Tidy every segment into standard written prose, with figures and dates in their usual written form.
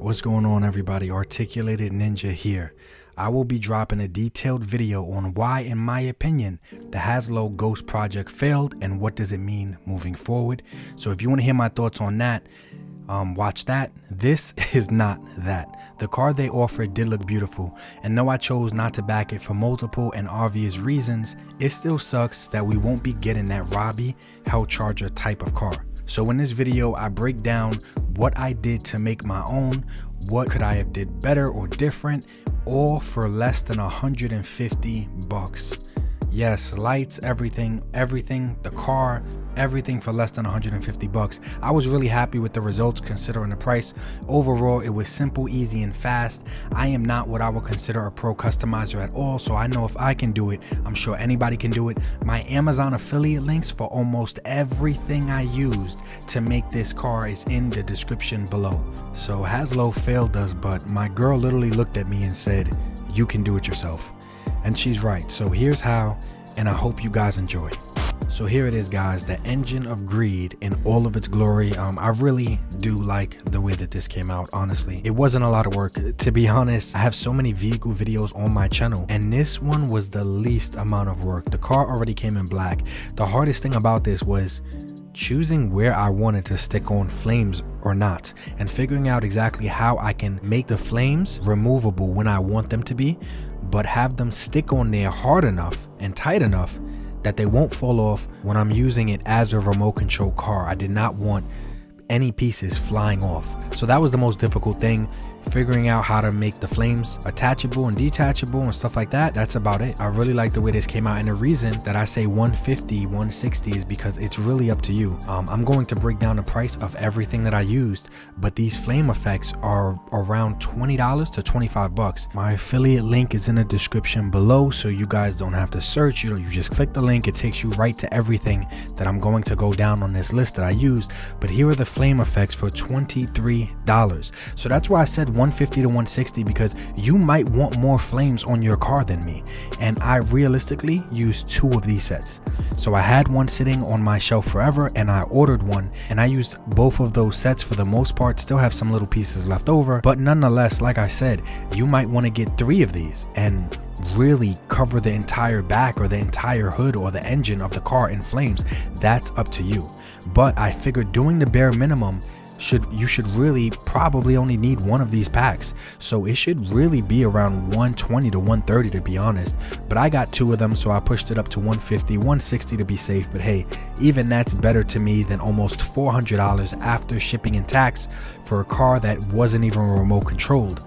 What's going on, everybody? Articulated Ninja here. I will be dropping a detailed video on why, in my opinion, the Haslab Ghost project failed and what does it mean moving forward. So if you want to hear my thoughts on that, watch that. This is not that. The car they offered did look beautiful, and though I chose not to back it for multiple and obvious reasons, it still sucks that we won't be getting that Robbie Hell Charger type of car. So in this video, I break down what I did to make my own, what could I have did better or different, all for less than 150 bucks. Yes, lights, everything, the car, everything for less than 150 bucks. I was really happy with the results considering the price. Overall, it was simple, easy, and fast. I am not what I would consider a pro customizer at all, so I know if I can do it, I'm sure anybody can do it. My Amazon affiliate links for almost everything I used to make this car is in the description below. So Haslab failed us, but my girl literally looked at me and said, "You can do it yourself." And she's right. So here's how, and I hope you guys enjoy. So here it is, guys, the engine of greed in all of its glory. I really do like the way that this came out. Honestly, it wasn't a lot of work, to be honest. I have so many vehicle videos on my channel, and this one was the least amount of work. The car already came in black. The hardest thing about this was choosing where I wanted to stick on flames or not, and figuring out exactly how I can make the flames removable when I want them to be, but have them stick on there hard enough and tight enough that they won't fall off when I'm using it as a remote control car. I did not want any pieces flying off. So that was the most difficult thing, figuring out how to make the flames attachable and detachable and stuff like that. That's about it. I really like the way this came out, and the reason that I say 150, 160 is because it's really up to you. I'm going to break down the price of everything that I used, but these flame effects are around $20 to 25 bucks. My affiliate link is in the description below, so you guys don't have to search. You just click the link. It takes you right to everything that I'm going to go down on this list that I used. But here are the flame effects for $23. So that's why I said 150 to 160, because you might want more flames on your car than me, and I realistically used 2 of these sets. So I had one sitting on my shelf forever, and I ordered one, and I used both of those sets for the most part. Still have some little pieces left over, but nonetheless, like I said, you might want to get 3 of these and really cover the entire back or the entire hood or the engine of the car in flames. That's up to you. But I figured doing the bare minimum you should really probably only need one of these packs. So it should really be around 120 to 130 to be honest. But I got 2 of them, so I pushed it up to 150, 160 to be safe. But hey, even that's better to me than almost $400 after shipping and tax for a car that wasn't even remote controlled.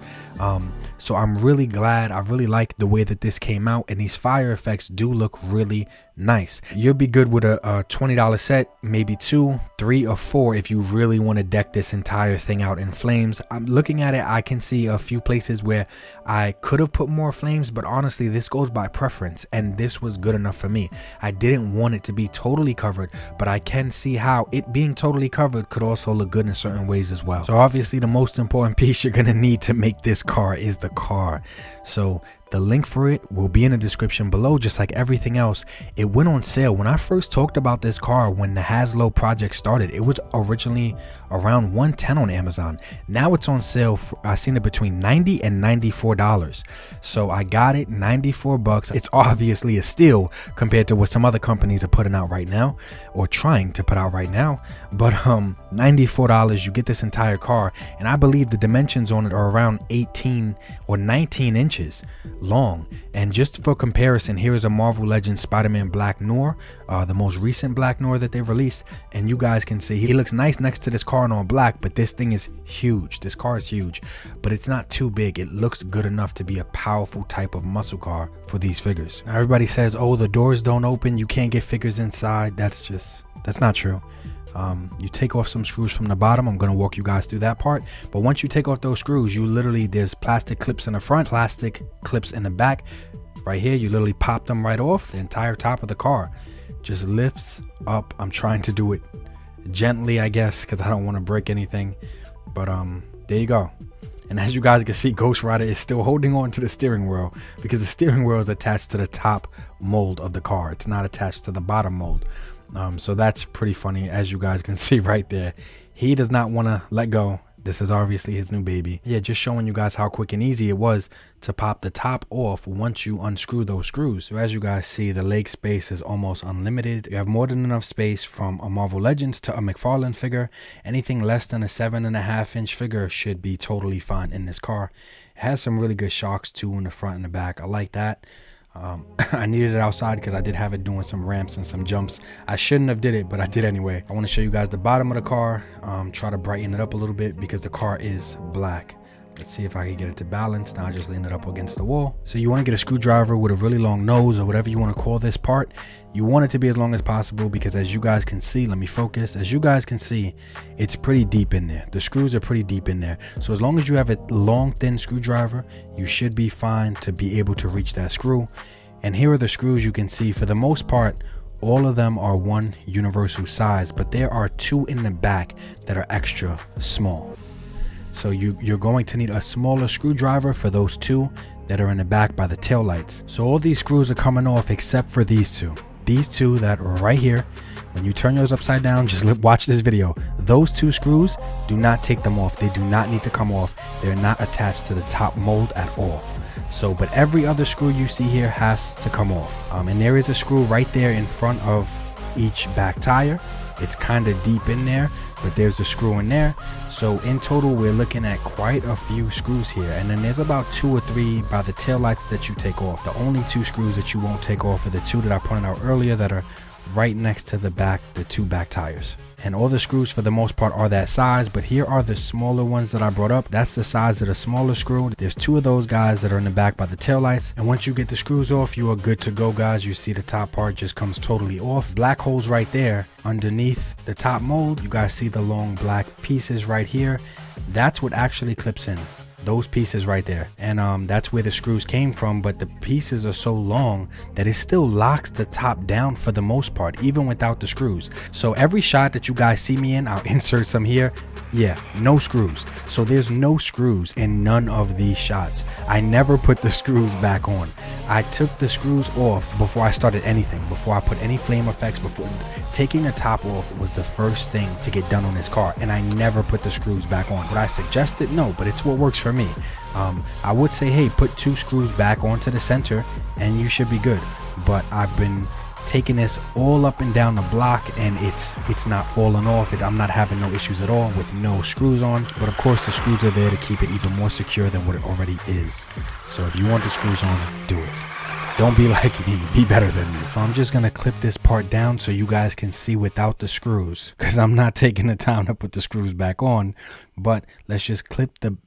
So I'm really glad. I really like the way that this came out, and these fire effects do look really nice. You'll be good with a $20 set, maybe 2, 3, or 4 if you really want to deck this entire thing out in flames. I'm looking at it, I can see a few places where I could have put more flames, but honestly this goes by preference, and this was good enough for me. I didn't want it to be totally covered, but I can see how it being totally covered could also look good in certain ways as well. So obviously the most important piece you're gonna need to make this car is the car. So the link for it will be in the description below, just like everything else. It went on sale. When I first talked about this car, when the Haslab project started, it was originally around $110 on Amazon. Now it's on sale for, I seen it between $90 and $94. So I got it, 94 bucks. It's obviously a steal compared to what some other companies are putting out right now, or trying to put out right now. But $94, you get this entire car, and I believe the dimensions on it are around 18 or 19 inches long. And just for comparison, here is a Marvel Legends Spider-Man Black Noir, the most recent Black Noir that they released, and you guys can see he looks nice next to this car in all black, but this thing is huge. This car is huge, but it's not too big. It looks good enough to be a powerful type of muscle car for these figures. Now, everybody says, oh, the doors don't open, you can't get figures inside. That's not true. You take off some screws from the bottom. I'm going to walk you guys through that part. But once you take off those screws, you literally, there's plastic clips in the front, plastic clips in the back. Right here, you literally pop them right off. The entire top of the car just lifts up. I'm trying to do it gently, I guess, because I don't want to break anything. But there you go. And as you guys can see, Ghost Rider is still holding on to the steering wheel, because the steering wheel is attached to the top mold of the car. It's not attached to the bottom mold. So that's pretty funny. As you guys can see right there, he does not want to let go. This is obviously his new baby. Yeah, just showing you guys how quick and easy it was to pop the top off once you unscrew those screws. So as you guys see, the leg space is almost unlimited. You have more than enough space from a Marvel Legends to a McFarlane figure. Anything less than a 7.5-inch figure should be totally fine in this car. It has some really good shocks too in the front and the back. I like that. I needed it outside because I did have it doing some ramps and some jumps. I shouldn't have did it, but I did anyway. I want to show you guys the bottom of the car, try to brighten it up a little bit because the car is black. Let's see if I can get it to balance. Now I just lean it up against the wall. So you want to get a screwdriver with a really long nose, or whatever you want to call this part. You want it to be as long as possible, because as you guys can see, let me focus. As you guys can see, it's pretty deep in there. The screws are pretty deep in there. So as long as you have a long, thin screwdriver, you should be fine to be able to reach that screw. And here are the screws you can see. For the most part, all of them are one universal size, but there are 2 in the back that are extra small. So you're going to need a smaller screwdriver for those 2 that are in the back by the tail lights. So all these screws are coming off except for these 2. These 2 that are right here. When you turn yours upside down, just watch this video. Those 2 screws, do not take them off. They do not need to come off. They're not attached to the top mold at all. So, but every other screw you see here has to come off. And there is a screw right there in front of each back tire. It's kind of deep in there, but there's a screw in there. So in total, we're looking at quite a few screws here. And then there's about 2 or 3 by the tail lights that you take off. The only 2 screws that you won't take off are the 2 that I pointed out earlier that are right next to the back, the 2 back tires. And all the screws for the most part are that size, but here are the smaller ones that I brought up. That's the size of the smaller screw. There's 2 of those guys that are in the back by the tail lights. And once you get the screws off, you are good to go, guys. You see the top part just comes totally off. Black holes right there underneath the top mold. You guys see the long black pieces right here. That's what actually clips in. Those pieces right there, and that's where the screws came from, but the pieces are so long that it still locks the top down for the most part, even without the screws. So every shot that you guys see me in, I'll insert some here. Yeah, no screws. So there's no screws in none of these shots. I never put the screws back on. I took the screws off before I started anything, before I put any flame effects. Before taking the top off was the first thing to get done on this car, and I never put the screws back on. Would I suggest it? No, but it's what works for me. I would say, hey, put 2 screws back onto the center and you should be good. But I've been taking this all up and down the block, and it's not falling off. I'm not having no issues at all with no screws on. But of course the screws are there to keep it even more secure than what it already is. So if you want the screws on, do it. Don't be like me, be better than me. So I'm just gonna clip this part down so you guys can see without the screws, because I'm not taking the time to put the screws back on. But let's just clip the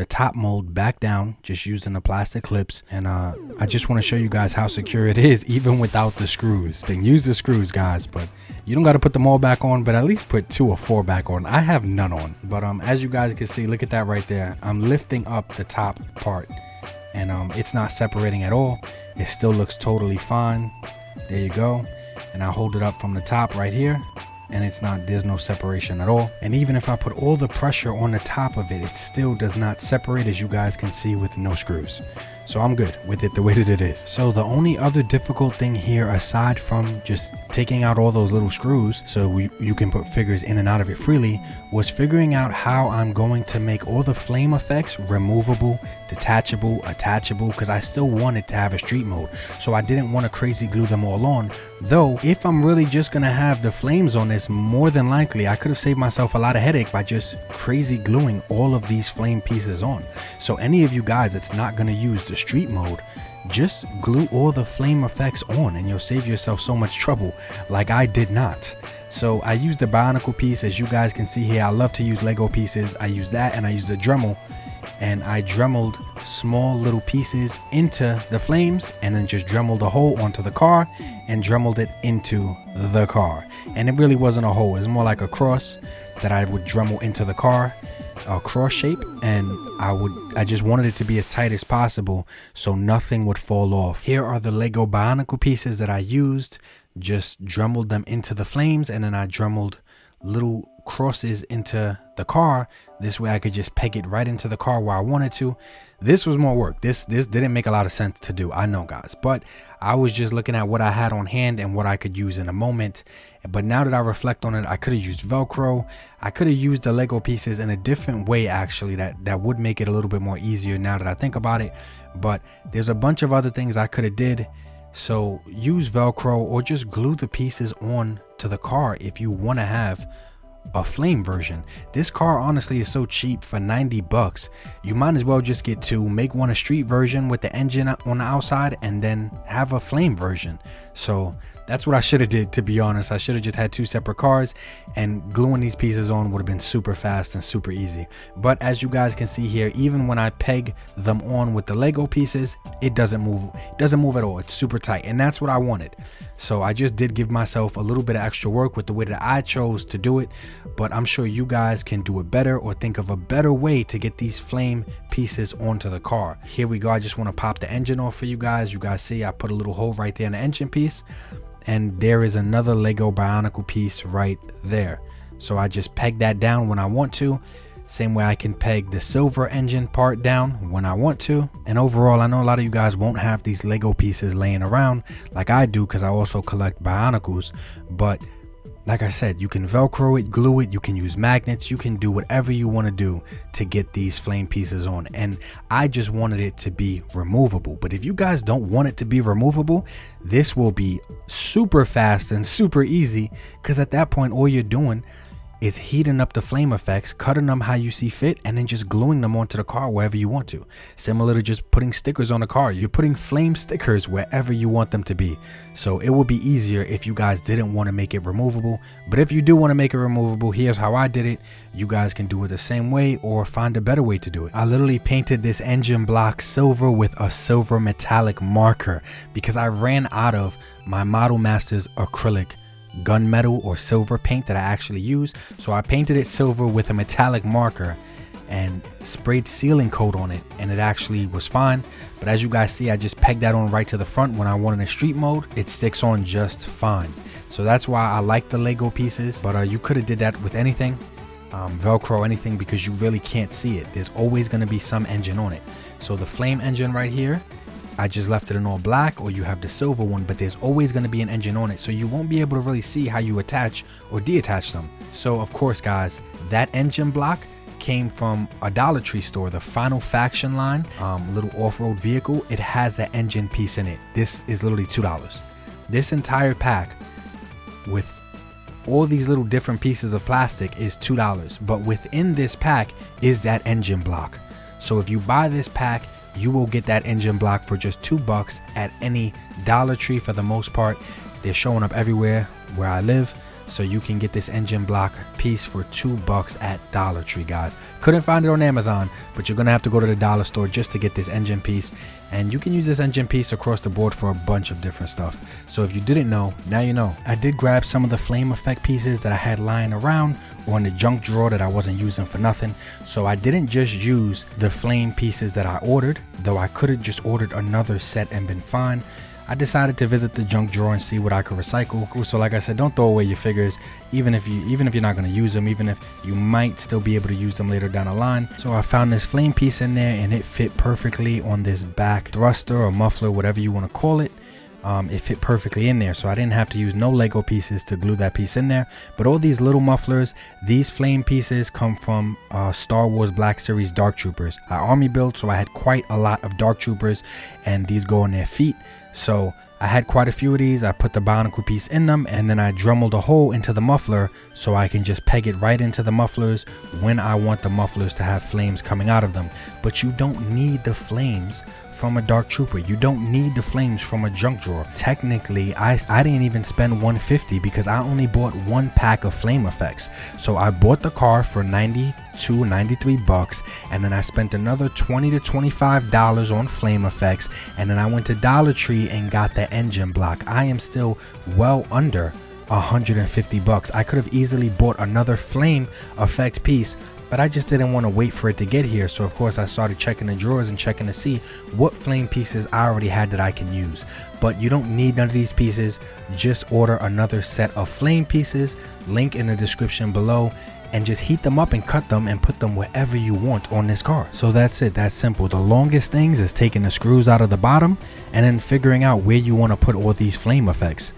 top mold back down, just using the plastic clips. And I just want to show you guys how secure it is even without the screws. Then use the screws, guys, but you don't got to put them all back on, but at least put 2 or 4 back on. I have none on, but as you guys can see, look at that right there. I'm lifting up the top part, and it's not separating at all. It still looks totally fine. There you go. And I hold it up from the top right here, and there's no separation at all. And even if I put all the pressure on the top of it, it still does not separate, as you guys can see, with no screws. So I'm good with it the way that it is. So the only other difficult thing here, aside from just taking out all those little screws so you can put figures in and out of it freely, was figuring out how I'm going to make all the flame effects removable, detachable, attachable, because I still wanted to have a street mode. So I didn't want to crazy glue them all on. Though if I'm really just gonna have the flames on this, more than likely I could have saved myself a lot of headache by just crazy gluing all of these flame pieces on. So any of you guys that's not gonna use the street mode, just glue all the flame effects on and you'll save yourself so much trouble, like I did not. So I used the Bionicle piece, as you guys can see here. I love to use Lego pieces. I use that, and I use the Dremel, and I dremeled small little pieces into the flames, and then just dremeled a hole onto the car and dremeled it into the car. And it really wasn't a hole, it's more like a cross that I would dremel into the car, a cross shape, and I just wanted it to be as tight as possible so nothing would fall off. Here are the Lego Bionicle pieces that I used. Just dremeled them into the flames, and then I dremeled little crosses into the car. This way I could just peg it right into the car where I wanted to. This was more work. This didn't make a lot of sense to do, I know, guys, but I was just looking at what I had on hand and what I could use in a moment. But now that I reflect on it, I could have used Velcro. I could have used the Lego pieces in a different way, actually, that would make it a little bit more easier now that I think about it. But there's a bunch of other things I could have did. So use Velcro or just glue the pieces on to the car if you want to have a flame version. This car honestly is so cheap. For 90 bucks, you might as well just get 2, make one a street version with the engine on the outside, and then have a flame version. So that's what I should have did, to be honest. I should have just had 2 separate cars, and gluing these pieces on would have been super fast and super easy. But as you guys can see here, even when I peg them on with the Lego pieces, it doesn't move. It doesn't move at all. It's super tight, and that's what I wanted. So I just did give myself a little bit of extra work with the way that I chose to do it, but I'm sure you guys can do it better or think of a better way to get these flame pieces onto the car. Here we go. I just want to pop the engine off for you guys. You guys see I put a little hole right there in the engine piece, and there is another Lego Bionicle piece right there. So I just peg that down when I want to. Same way I can peg the silver engine part down when I want to. And overall, I know a lot of you guys won't have these Lego pieces laying around like I do, because I also collect Bionicles. But like I said, you can Velcro it, glue it, you can use magnets, you can do whatever you want to do to get these flame pieces on. And I just wanted it to be removable. But if you guys don't want it to be removable, this will be super fast and super easy, because at that point, all you're doing is heating up the flame effects, cutting them how you see fit, and then just gluing them onto the car wherever you want to. Similar to just putting stickers on the car. You're putting flame stickers wherever you want them to be. So it would be easier if you guys didn't want to make it removable. But if you do want to make it removable, here's how I did it. You guys can do it the same way or find a better way to do it. I literally painted this engine block silver with a silver metallic marker because I ran out of my Model Masters acrylic gunmetal or silver paint that I actually use. So I painted it silver with a metallic marker and sprayed sealing coat on it, and it actually was fine. But as you guys see, I just pegged that on right to the front. When I wanted a street mode, it sticks on just fine. So that's why I like the Lego pieces. But you could have did that with anything, Velcro, anything, because you really can't see it. There's always going to be some engine on it. So the flame engine right here, I just left it in all black, or you have the silver one, but there's always going to be an engine on it, so you won't be able to really see how you attach or detach them. So of course, guys, that engine block came from a Dollar Tree store, the Final Faction line, little off-road vehicle. It has an engine piece in it. This is literally $2. This entire pack with all these little different pieces of plastic is $2, but within this pack is that engine block. So if you buy this pack, you will get that engine block for just $2 at any Dollar Tree. For the most part, they're showing up everywhere where I live, so you can get this engine block piece for $2 at Dollar Tree, guys. Couldn't find it on Amazon, but you're gonna have to go to the dollar store just to get this engine piece, and you can use this engine piece across the board for a bunch of different stuff. So if you didn't know, now you know. I did grab some of the flame effect pieces that I had lying around or in the junk drawer that I wasn't using for nothing. So I didn't just use the flame pieces that I ordered, though I could have just ordered another set and been fine. I decided to visit the junk drawer and see what I could recycle. So like I said, don't throw away your figures, even if you're not going to use them, even if you might still be able to use them later down the line. So I found this flame piece in there, and it fit perfectly on this back thruster or muffler, whatever you want to call it. It fit perfectly in there, so I didn't have to use no Lego pieces to glue that piece in there. But all these little mufflers, these flame pieces come from Star Wars Black Series Dark Troopers. I army built, so I had quite a lot of Dark Troopers, and these go on their feet. So I had quite a few of these. I put the Bionicle piece in them, and then I dremelled a hole into the muffler so I can just peg it right into the mufflers when I want the mufflers to have flames coming out of them. But you don't need the flames from a Dark Trooper. You don't need the flames from a junk drawer. Technically, I didn't even spend $150 because I only bought one pack of flame effects. So I bought the car for $93, and then I spent another $20 to $25 on flame effects, and then I went to Dollar Tree and got the engine block. I am still well under $150. I could have easily bought another flame effect piece, but I just didn't want to wait for it to get here. So of course I started checking the drawers and checking to see what flame pieces I already had that I can use. But you don't need none of these pieces. Just order another set of flame pieces, link in the description below, and just heat them up and cut them and put them wherever you want on this car. So that's it, that's simple. The longest things is taking the screws out of the bottom and then figuring out where you want to put all these flame effects.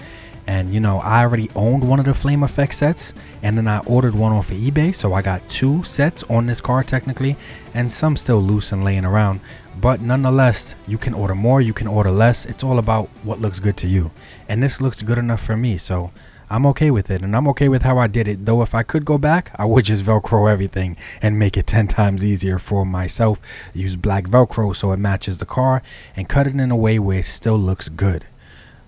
And you know, I already owned one of the flame effect sets, and then I ordered one off of eBay, so I got 2 sets on this car technically, and some still loose and laying around. But nonetheless, you can order more, you can order less. It's all about what looks good to you, and this looks good enough for me, so I'm okay with it, and I'm okay with how I did it. Though if I could go back, I would just Velcro everything and make it 10 times easier for myself. Use black Velcro so it matches the car, and cut it in a way where it still looks good.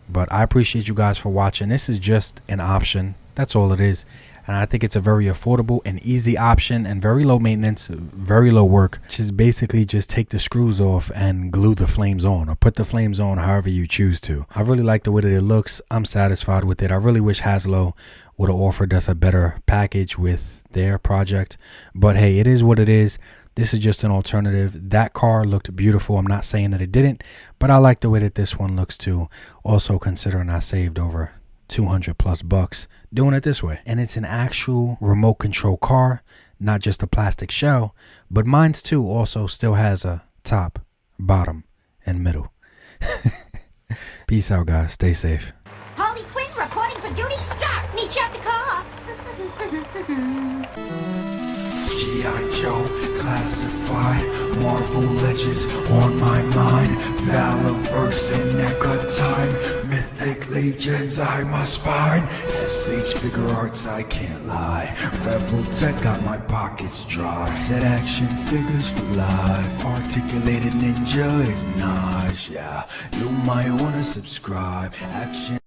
But I appreciate you guys for watching. This is just an option, that's all it is, and I think it's a very affordable and easy option, and very low maintenance, very low work. Just basically just take the screws off and glue the flames on, or put the flames on however you choose to. I really like the way that it looks. I'm satisfied with it. I really wish Haslab would have offered us a better package with their project, but hey, it is what it is. This is just an alternative. That car looked beautiful. I'm not saying that it didn't, but I like the way that this one looks too. Also considering I saved over 200 plus bucks doing it this way. And it's an actual remote control car, not just a plastic shell, but mine's too also still has a top, bottom, and middle. Peace out, guys. Stay safe. Harley Quinn reporting for duty, sir! Meet you at the car! G.I. Joe, classified, Marvel Legends on my mind, Valaverse and NECA time, Mythic Legions I must find, SH Figure Arts I can't lie, Rebel Tech got my pockets dry, Set Action Figures for life, Articulated Ninja is nausea, you might wanna subscribe, Action